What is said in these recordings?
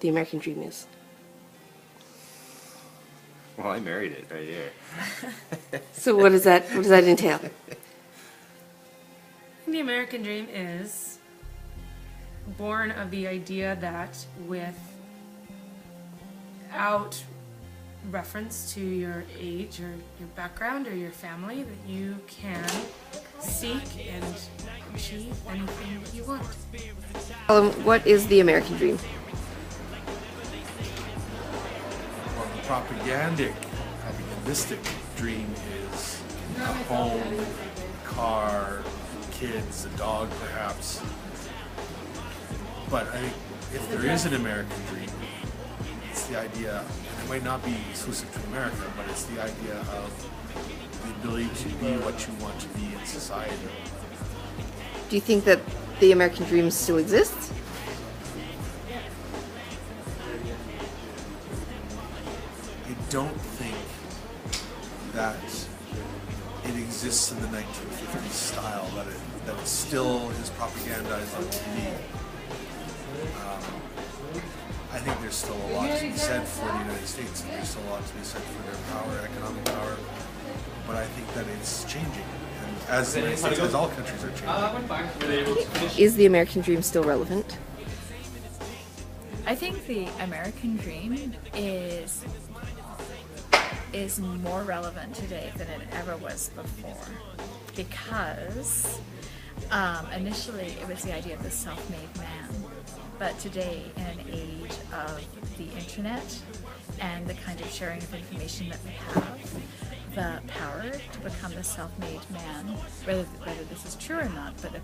The American dream is? Well, I married it right here. So what does that entail? The American dream is born of the idea that without reference to your age or your background or your family, that you can seek and achieve anything that you want. What is the American dream? Well, the propagandistic dream is a home, a car, kids, a dog perhaps. But I think if there is an American dream, it's the idea, and it might not be exclusive to America, but it's the idea of the ability to be what you want to be in society. Do you think that the American dream still exists? I don't think that it exists in the 1950s style, that it still is propagandized on TV. I think there's still a lot to be said for the United States, and there's still a lot to be said for their power, economic power, but I think that it's changing, and as the United States, as all countries are changing. Is the American dream still relevant? I think the American dream is more relevant today than it ever was before, because initially it was the idea of the self-made man, but today in an age of the internet and the kind of sharing of information that we have, the power to become the self-made man, whether this is true or not, but the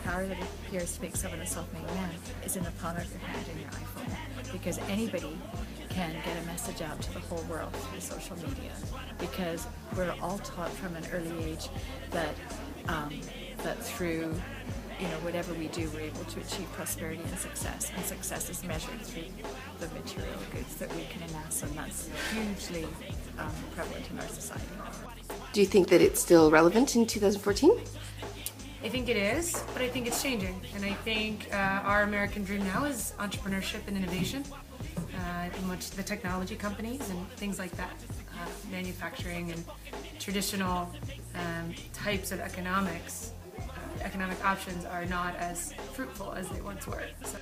power that appears to make someone a self-made man is in the palm of your hand in your iPhone, because anybody can get a message out to the whole world through social media, because we're all taught from an early age that that through whatever we do, we're able to achieve prosperity and success is measured through the material goods that we can amass, and that's hugely prevalent in our society. Do you think that it's still relevant in 2014? I think it is, but I think it's changing, and I think our American dream now is entrepreneurship and innovation, in which the technology companies and things like that, manufacturing and traditional types of economic options are not as fruitful as they once were. So.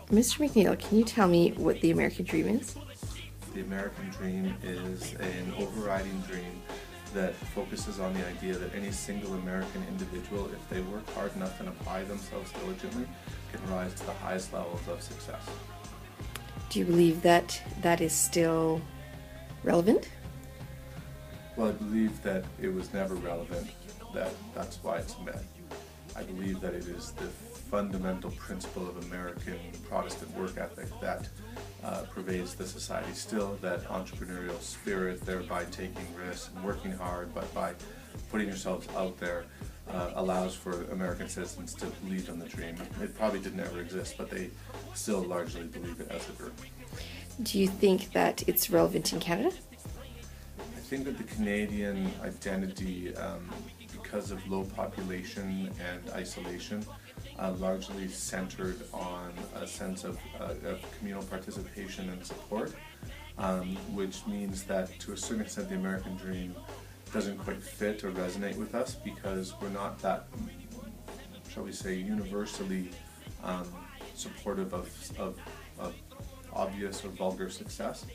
Mr. McNeil, can you tell me what the American dream is? The American dream is an overriding dream that focuses on the idea that any single American individual, if they work hard enough and apply themselves diligently, can rise to the highest levels of success. Do you believe that that is still relevant? Well, I believe that it was never relevant, that's why it's a myth. I believe that it is the fundamental principle of American Protestant work ethic that pervades the society still, that entrepreneurial spirit, thereby taking risks and working hard, but by putting yourselves out there, allows for American citizens to believe in the dream. It probably didn't ever exist, but they still largely believe it as a group. Do you think that it's relevant in Canada? I think that the Canadian identity, because of low population and isolation, largely centered on a sense of communal participation and support, which means that to a certain extent the American dream doesn't quite fit or resonate with us, because we're not that, shall we say, universally supportive of obvious or vulgar success.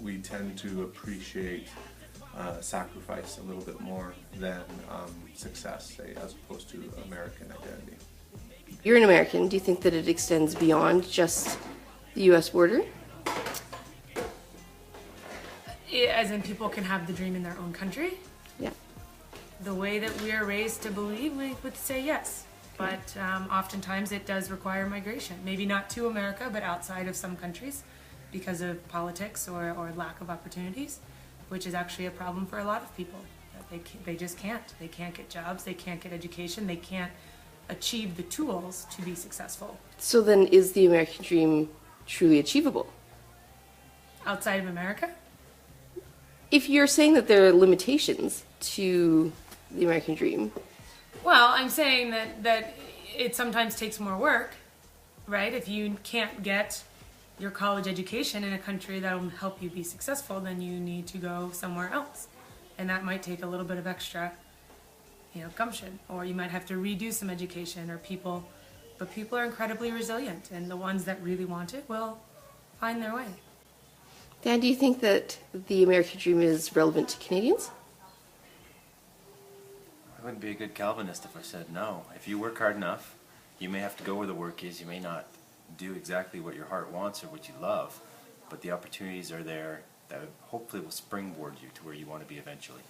We tend to appreciate sacrifice a little bit more than success, say, as opposed to American identity. You're an American. Do you think that it extends beyond just the U.S. border? As in, people can have the dream in their own country? Yeah. The way that we are raised to believe, we would say yes. But oftentimes it does require migration. Maybe not to America, but outside of some countries because of politics or lack of opportunities, which is actually a problem for a lot of people. They just can't. They can't get jobs, they can't get education, they can't achieve the tools to be successful. So then is the American dream truly achievable? Outside of America? If you're saying that there are limitations to the American dream. Well, I'm saying that it sometimes takes more work right? If you can't get your college education in a country that will help you be successful, then you need to go somewhere else. And that might take a little bit of extra, gumption, or you might have to redo some education, but people are incredibly resilient, and the ones that really want it will find their way. Dan, do you think that the American dream is relevant to Canadians? I wouldn't be a good Calvinist if I said no. If you work hard enough, you may have to go where the work is. You may not do exactly what your heart wants or what you love, but the opportunities are there that hopefully will springboard you to where you want to be eventually.